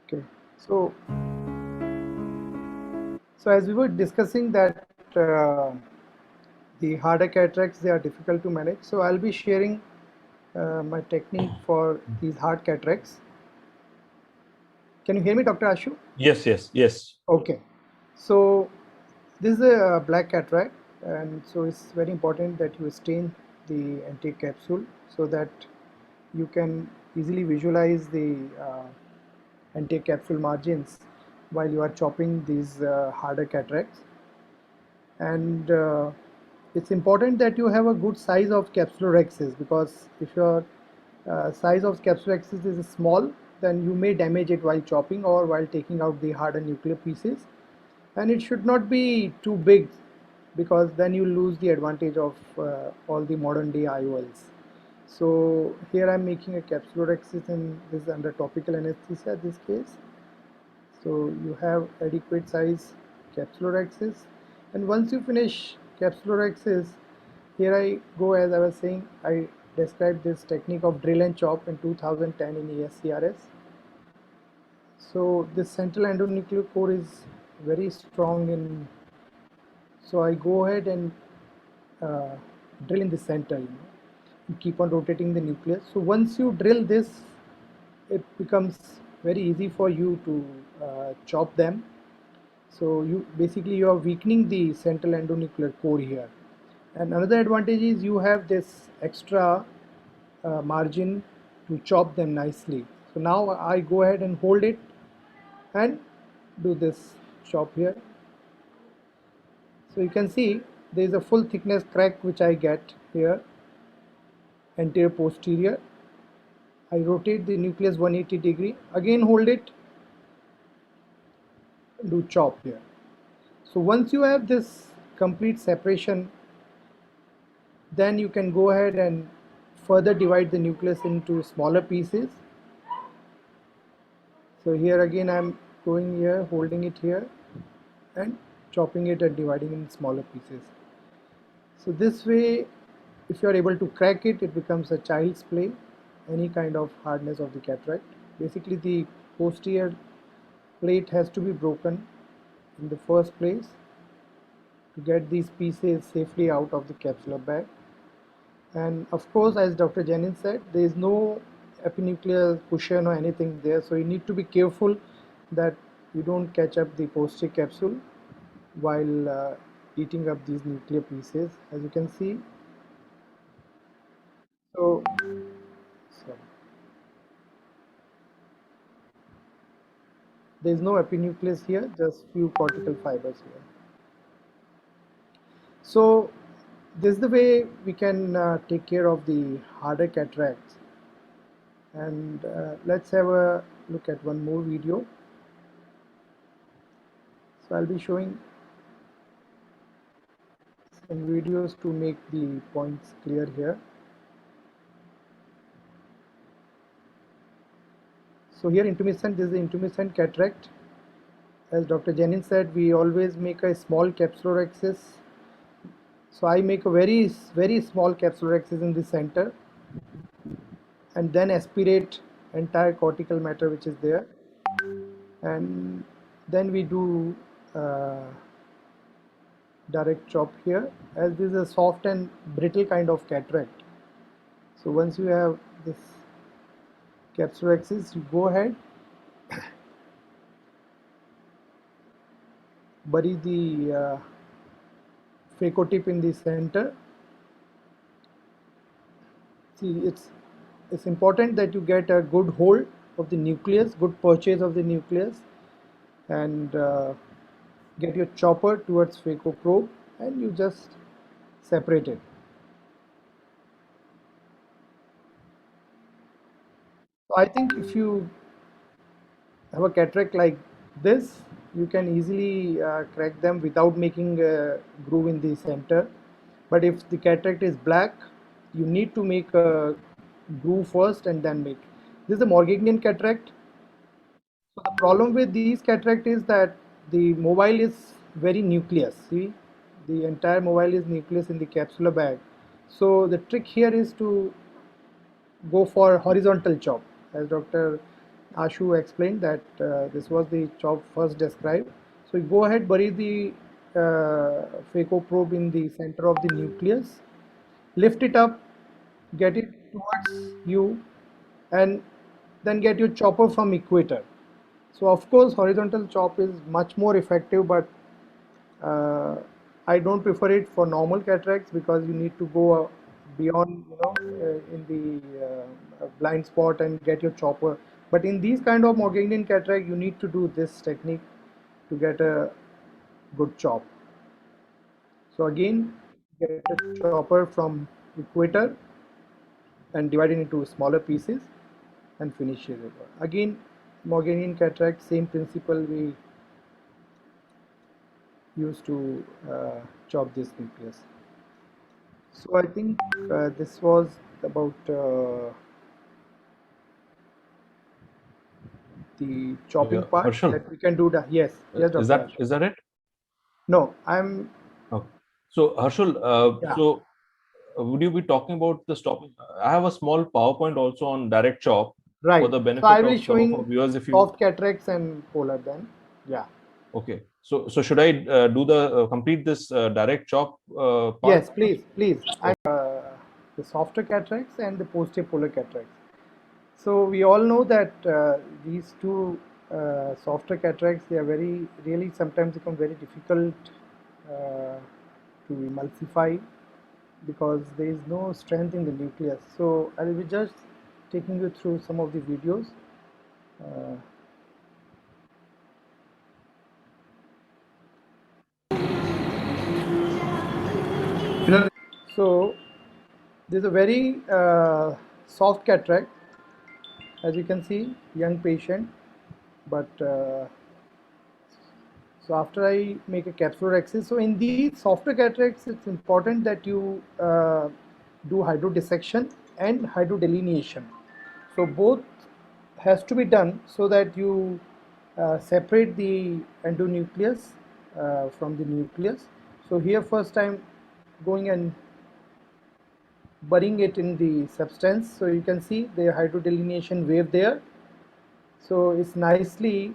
Okay, so as we were discussing that the harder cataracts, they are difficult to manage. So I'll be sharing my technique for these hard cataracts. Can you hear me, Dr. Ashu? Yes, yes, yes. Okay, so this is a black cataract, and so it's very important that you stain the anterior capsule so that you can easily visualize the anterior capsule margins while you are chopping these harder cataracts. And it's important that you have a good size of capsular axis, because if your size of capsular axis is small, then you may damage it while chopping or while taking out the harder nuclear pieces. And it should not be too big, because then you lose the advantage of all the modern day IOLs. So here I'm making a capsular axis, and this is under topical anesthesia this case. So you have adequate size capsular axis, and once you finish capsular axis, here I go, as I was saying, I described this technique of drill and chop in 2010 in ESCRS. So this central endonuclear core is very strong in, so I go ahead and uh, drill in the center, and keep on rotating the nucleus. So once you drill this, it becomes very easy for you to chop them. So you are weakening the central endonuclear core here. And another advantage is you have this extra margin to chop them nicely. So now I go ahead and hold it and do this chop here. So you can see there is a full thickness crack which I get here, anterior posterior. I rotate the nucleus 180 degree, again hold it, do chop here. So once you have this complete separation, then you can go ahead and further divide the nucleus into smaller pieces. So here again I'm going here, holding it here and chopping it and dividing in smaller pieces. So this way, if you are able to crack it, it becomes a child's play, any kind of hardness of the cataract. Basically the posterior plate has to be broken in the first place to get these pieces safely out of the capsular bag. And of course, as Dr. Jennings said, there is no epinuclear cushion or anything there, so you need to be careful that you don't catch up the posterior capsule while eating up these nuclear pieces, as you can see. So, sorry. There is no epinucleus here, just few cortical fibers here. So this is the way we can take care of the harder cataracts. And let's have a look at one more video. So I'll be showing some videos to make the points clear here. So here intermittent, this is the intermittent cataract. As Dr. Jennings said, we always make a small capsular axis. So I make a very small capsular axis in the center, and then aspirate entire cortical matter which is there, and then we do direct chop here, as this is a soft and brittle kind of cataract. So once you have this capsular axis, you go ahead, bury the phaco tip in the center. See, it's important that you get a good hold of the nucleus, good purchase of the nucleus, and get your chopper towards phaco probe, and you just separate it. So I think if you have a cataract like this, you can easily crack them without making a groove in the center. But if the cataract is black, you need to make a groove first and then make. This is a Morgagnian cataract. So the problem with these cataract is that the mobile is very nucleus. See, the entire mobile is nucleus in the capsular bag. So the trick here is to go for horizontal chop, as Dr. Ashu explained that this was the chop first described. So you go ahead, bury the phaco probe in the center of the nucleus, lift it up, get it towards you, and then get your chopper from equator. So of course, horizontal chop is much more effective, but uh, I don't prefer it for normal cataracts because you need to go beyond, in the blind spot and get your chopper. But in these kind of Morganian cataract, you need to do this technique to get a good chop. So again, get a chopper from equator and divide it into smaller pieces and finish it. Again, Morganian cataract, same principle we use to chop this nucleus. So I think this was about the chopping Yeah, part Harshal, that we can do. Yes, yes, is Dr. that Ash. is that it? No, I'm, Okay. So Harshal, yeah, would you be talking about the stop? I have a small PowerPoint also on direct chop for right. the So I benefit will of some of our showing viewers. If you soft cataracts and polar then. Yeah. okay, so should I do the complete this direct chop part Yes, please, first? please. I'm Okay. the softer cataracts and the posterior polar cataracts. So we all know that these two softer cataracts, they are very, really sometimes become very difficult to emulsify because there is no strength in the nucleus. So I will be just taking you through some of the videos. Uh, so there's a very soft cataract, as you can see, young patient, but so after I make a capsulorhexis, so in these softer cataracts, it's important that you do hydrodissection and hydrodelineation. So both has to be done so that you separate the endonucleus from the nucleus. So here first I'm going and burying it in the substance. So you can see the hydrodelineation wave there. So it's nicely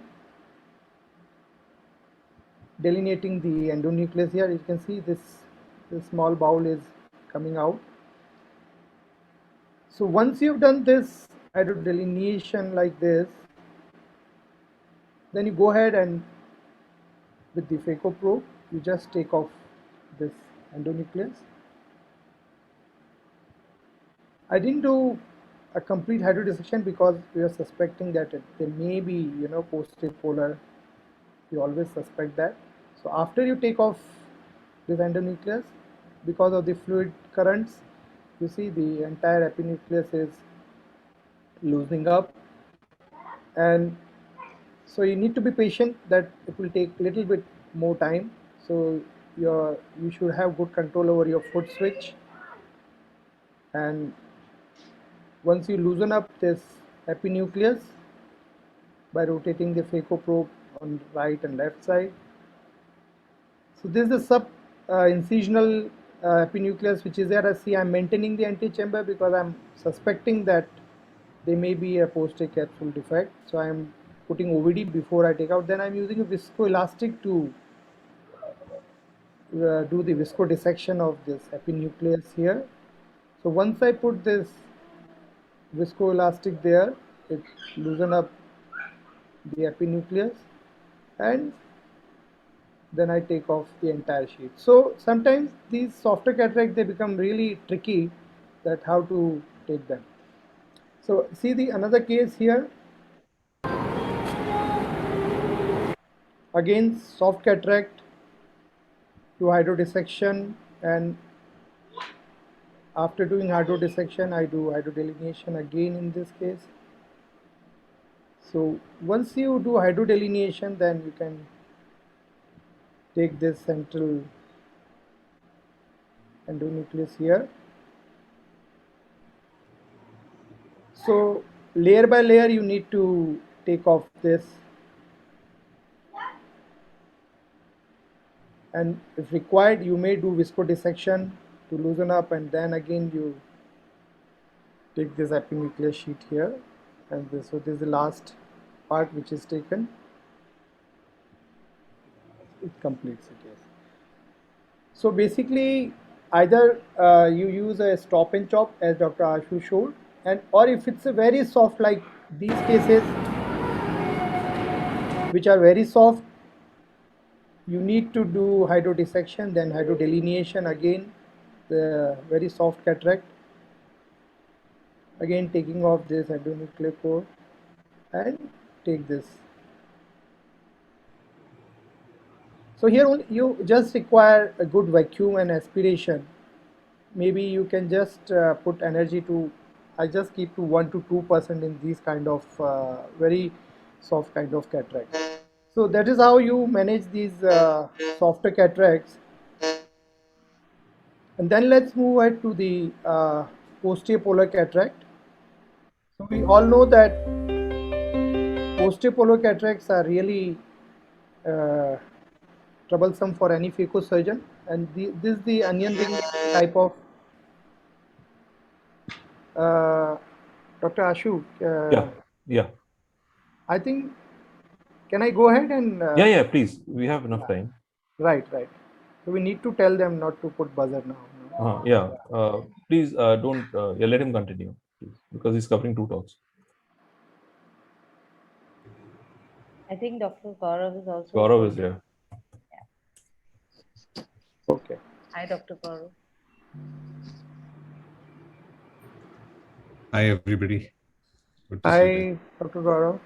delineating the endonucleus here. You can see this small bowel is coming out. So once you've done this hydrodelineation like this, then you go ahead and with the phaco probe, you just take off this endonucleus. I didn't do a complete hydrodissection because we are suspecting that there may be, posterior polar. You always suspect that. So after you take off this endonucleus, because of the fluid currents, you see the entire epinucleus is loosening up, and so you need to be patient that it will take a little bit more time. So you should have good control over your foot switch, and once you loosen up this epinucleus by rotating the phaco probe on right and left side. So this is the sub incisional epinucleus which is there. As see, I'm maintaining the antechamber because I'm suspecting that there may be a posterior capsule defect. So I'm putting OVD before I take out. Then I'm using a viscoelastic to do the viscodissection of this epinucleus here. So once I put this viscoelastic there, it loosen up the epinucleus, and then I take off the entire sheet. So sometimes these softer cataracts, they become really tricky that how to take them. So see the another case here. Again, soft cataract to hydrodissection, and after doing hydrodissection, I do hydrodelineation again in this case. So once you do hydrodelineation, then you can take this central endonucleus here. So layer by layer, you need to take off this, and if required, you may do viscodissection to loosen up, and then again you take this epinuclear sheet here, and this, so this is the last part which is taken, it completes it, yes. So basically, either you use a stop and chop as Dr. Ashu showed, and or if it's a very soft like these cases, which are very soft, you need to do hydrodissection, then hydrodelineation again, the very soft cataract. Again, taking off this endonuclear core and take this. So here only you just require a good vacuum and aspiration. Maybe you can just put energy to, I just keep to 1 to 2% in these kind of very soft kind of cataracts. So that is how you manage these softer cataracts. And then let's move ahead to the posterior polar cataract. So we all know that posterior polar cataracts are really uh, troublesome for any phaco surgeon, and this is the onion ring type of Dr. Ashu. Yeah. I think, can I go ahead and Yeah, please. We have enough time. right. So we need to tell them not to put buzzer now. Yeah. Please don't. Let him continue, please, because he's covering two talks. I think Dr. Gaurav is also. Gaurav is here. Okay. Hi, Dr. Gaurav. Hi, everybody. Good to see you. Hi, Dr. Gaurav.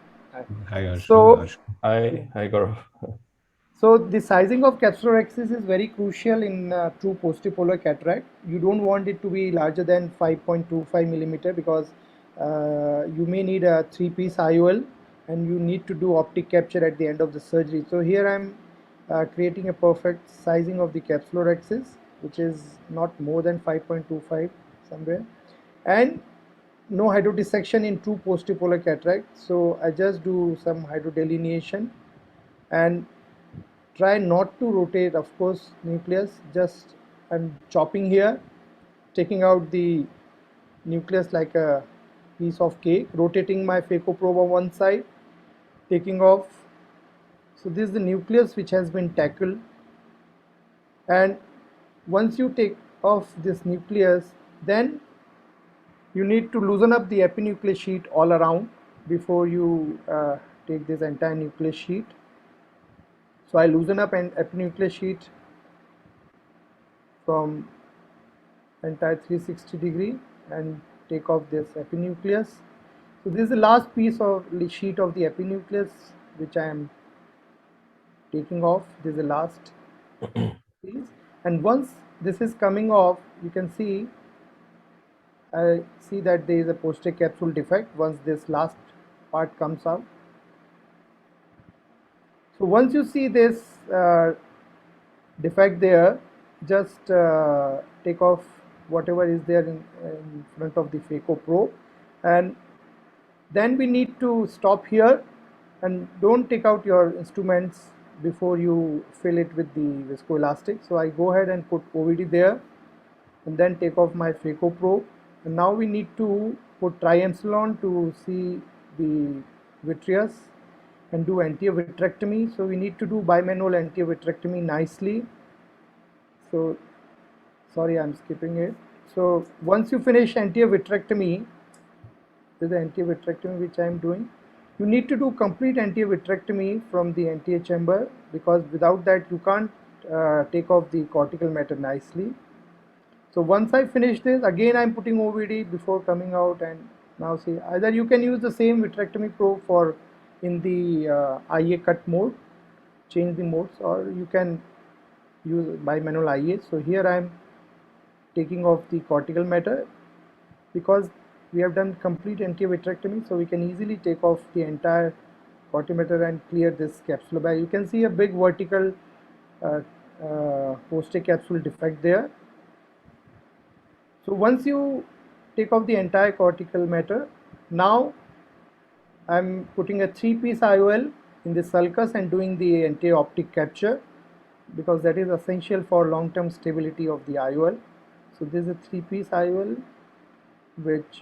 Hi, Arshu. So, Hi, Gaurav. so the sizing of capsular axis is very crucial in true posterior polar cataract. You don't want it to be larger than 5.25 millimeter because you may need a 3-piece IOL and you need to do optic capture at the end of the surgery. So here I'm creating a perfect sizing of the capsular axis, which is not more than 5.25 somewhere, and no hydrodissection in true posterior polar cataract. So I just do some hydrodelineation and try not to rotate, of course, nucleus. Just I'm chopping here, taking out the nucleus like a piece of cake, rotating my phaco probe on one side, taking off. So this is the nucleus which has been tackled, and once you take off this nucleus, then you need to loosen up the epinuclear sheet all around before you take this entire nucleus sheet. So I loosen up an epinuclear sheet from entire 360 degree and take off this epinucleus. So this is the last piece of the sheet of the epinucleus which I am taking off. This is the last piece, and once this is coming off, you can see I see that there is a posterior capsule defect once this last part comes out. So once you see this defect there, just take off whatever is there in front of the phaco probe, and then we need to stop here and don't take out your instruments before you fill it with the viscoelastic. So I go ahead and put OVD there and then take off my phaco probe, and now we need to put triamcinolone to see the vitreous and do anterior vitrectomy. So we need to do bimanual anterior vitrectomy nicely. So sorry, I'm skipping it. So once you finish anterior vitrectomy, this is the anterior vitrectomy which I am doing. You need to do complete anterior vitrectomy from the anterior chamber, because without that you can't take off the cortical matter nicely. So once I finish this, again I'm putting OVD before coming out, and now see, either you can use the same vitrectomy probe for in the IA cut mode, change the modes, or you can use bimanual IA. So here I am taking off the cortical matter because we have done complete anterior vitrectomy, so we can easily take off the entire cortical matter and clear this capsular bag. You can see a big vertical posterior capsule defect there. So once you take off the entire cortical matter, now I'm putting a 3-piece IOL in the sulcus and doing the anterior optic capture, because that is essential for long-term stability of the IOL. So this is a 3-piece IOL which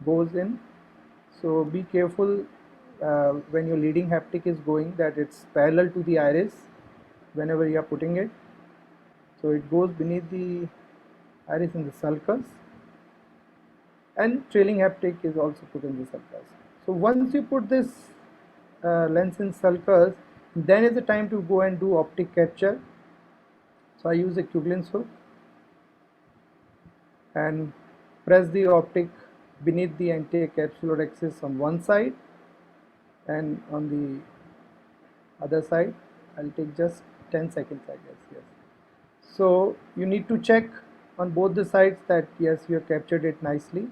goes in. So be careful when your leading haptic is going, that it's parallel to the iris whenever you are putting it. So it goes beneath the iris in the sulcus, and trailing haptic is also put in the sulcus. So once you put this lens in sulcus, then is the time to go and do optic capture. So I use a Q-Glens hook and press the optic beneath the anti-capsular axis on one side, and on the other side I'll take just 10 seconds, I guess. Yes. So you need to check on both the sides that yes, you have captured it nicely.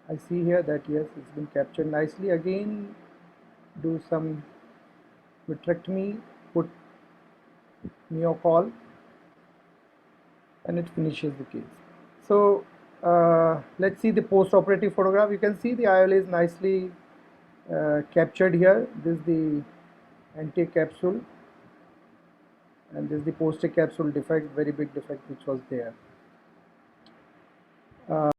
I see here that yes, it's been captured nicely. Again, do some vitrectomy, put neocall, and it finishes the case. So let's see the post-operative photograph. You can see the IOL is nicely captured here. This is the anti-capsule, and this is the post-capsule defect, very big defect which was there.